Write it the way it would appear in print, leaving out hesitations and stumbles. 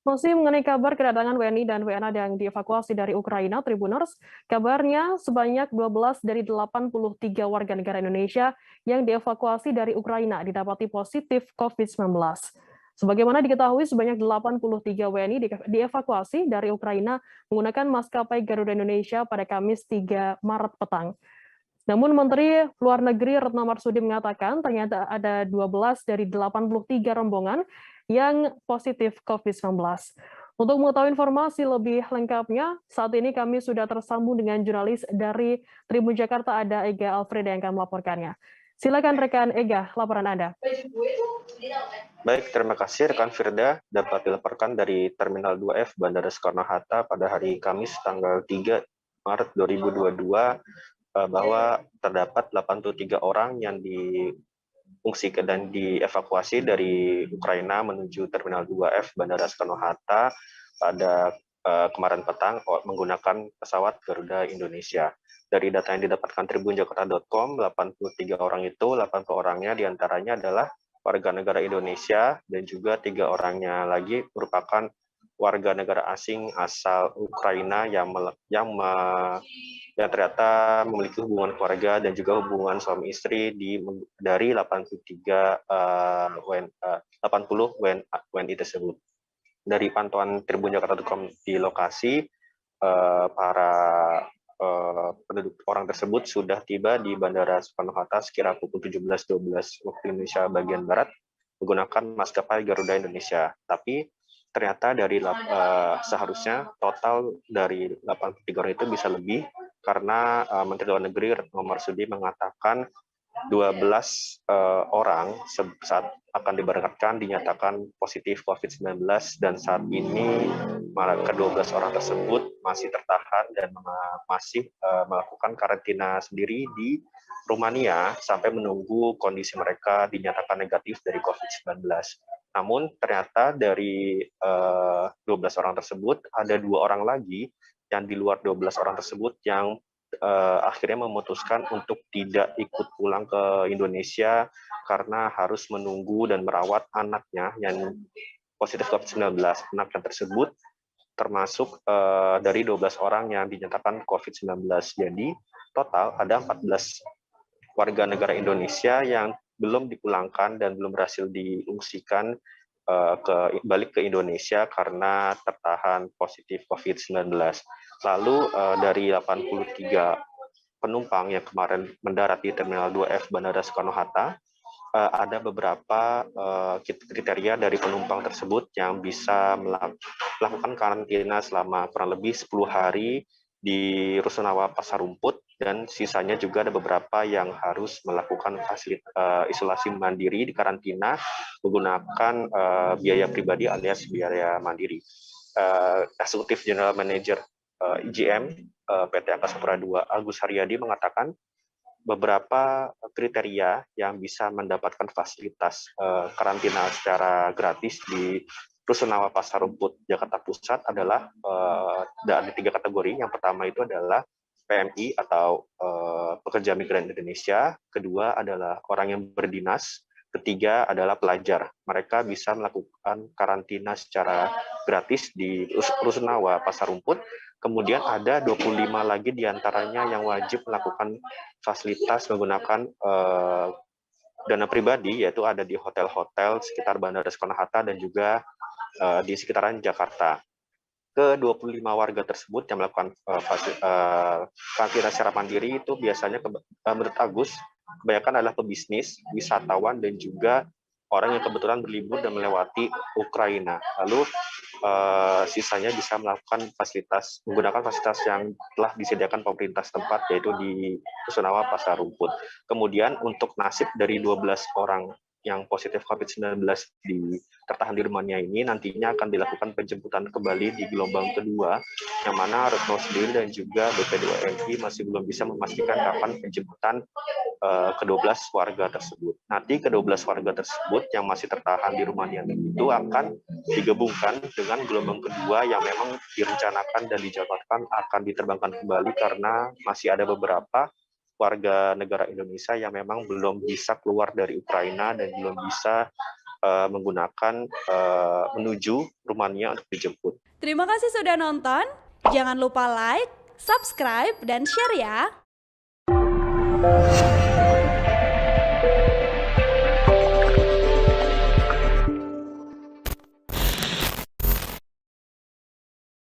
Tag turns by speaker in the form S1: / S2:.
S1: Masih mengenai kabar kedatangan WNI dan WNA yang dievakuasi dari Ukraina, Tribuners, kabarnya sebanyak 12 dari 83 warga negara Indonesia yang dievakuasi dari Ukraina didapati positif COVID-19. Sebagaimana diketahui, sebanyak 83 WNI dievakuasi dari Ukraina menggunakan maskapai Garuda Indonesia pada Kamis 3 Maret petang. Namun Menteri Luar Negeri Retno Marsudi mengatakan ternyata ada 12 dari 83 rombongan yang positif COVID-19. Untuk mengetahui informasi lebih lengkapnya, saat ini kami sudah tersambung dengan jurnalis dari Tribun Jakarta, ada Ega Alfreda yang akan melaporkannya. Silakan rekan Ega, laporan Anda.
S2: Baik, terima kasih rekan Firda. Dapat dilaporkan dari Terminal 2F Bandara Soekarno-Hatta pada hari Kamis tanggal 3 Maret 2022 bahwa terdapat 83 orang yang diungsikan dan dievakuasi dari Ukraina menuju Terminal 2F Bandara Soekarno-Hatta pada kemarin petang menggunakan pesawat Garuda Indonesia. Dari data yang didapatkan tribunjakarta.com, 83 orang itu, 80 orangnya diantaranya adalah warga negara Indonesia dan juga 3 orangnya lagi merupakan warga negara asing asal Ukraina yang ternyata memiliki hubungan keluarga dan juga hubungan suami istri dari 80 WNI tersebut. Dari pantauan tribunjakarta.com di lokasi, para penduduk orang tersebut sudah tiba di Bandara Soekarno-Hatta sekira pukul 17.12 waktu Indonesia bagian Barat menggunakan maskapai Garuda Indonesia. Tapi ternyata dari seharusnya total dari 83 orang itu bisa lebih karena Menteri Luar Negeri Retno Marsudi mengatakan 12 orang saat akan diberangkatkan dinyatakan positif COVID-19 dan saat ini ke-12 orang tersebut masih tertahan dan masih melakukan karantina sendiri di Rumania sampai menunggu kondisi mereka dinyatakan negatif dari COVID-19. Namun ternyata dari 12 orang tersebut ada 2 orang lagi yang di luar 12 orang tersebut yang akhirnya memutuskan untuk tidak ikut pulang ke Indonesia karena harus menunggu dan merawat anaknya yang positif COVID-19. Anaknya tersebut termasuk dari 12 orang yang dinyatakan COVID-19. Jadi total ada 14 warga negara Indonesia yang belum dipulangkan dan belum berhasil diungsikan balik ke Indonesia karena tertahan positif COVID-19. Lalu dari 83 penumpang yang kemarin mendarat di Terminal 2F Bandara Soekarno-Hatta, ada beberapa kriteria dari penumpang tersebut yang bisa melakukan karantina selama kurang lebih 10 hari di Rusunawa Pasar Rumput, dan sisanya juga ada beberapa yang harus melakukan isolasi mandiri di karantina menggunakan biaya pribadi alias biaya mandiri. Eksekutif General Manager IGM PT Angkasa Pura II Agus Haryadi mengatakan beberapa kriteria yang bisa mendapatkan fasilitas karantina secara gratis di Rusunawa Pasar Rumput Jakarta Pusat adalah ada 3 kategori. Yang pertama itu adalah PMI atau pekerja migran Indonesia, kedua adalah orang yang berdinas, ketiga adalah pelajar. Mereka bisa melakukan karantina secara gratis di Rusunawa Pasar Rumput. Kemudian ada 25 lagi diantaranya yang wajib melakukan fasilitas menggunakan dana pribadi, yaitu ada di hotel-hotel sekitar Bandara Soekarno-Hatta dan juga di sekitaran Jakarta. Ke-25 warga tersebut yang melakukan karantina secara mandiri itu biasanya menurut Agus kebanyakan adalah pebisnis, wisatawan, dan juga orang yang kebetulan berlibur dan melewati Ukraina. Lalu sisanya bisa melakukan menggunakan fasilitas yang telah disediakan pemerintah setempat, yaitu di Rusunawa Pasar Rumput. Kemudian untuk nasib dari 12 orang yang positif COVID-19 tertahan di Rumania ini nantinya akan dilakukan penjemputan kembali di gelombang kedua, yang mana Retno sendiri dan juga BPD WNI masih belum bisa memastikan kapan penjemputan ke-12 warga tersebut. Nanti ke-12 warga tersebut yang masih tertahan di Rumania itu akan digabungkan dengan gelombang kedua yang memang direncanakan dan dijadwalkan akan diterbangkan kembali karena masih ada beberapa warga negara Indonesia yang memang belum bisa keluar dari Ukraina dan belum bisa menggunakan menuju rumahnya untuk dijemput.
S3: Terima kasih sudah nonton. Jangan lupa like, subscribe, dan share ya.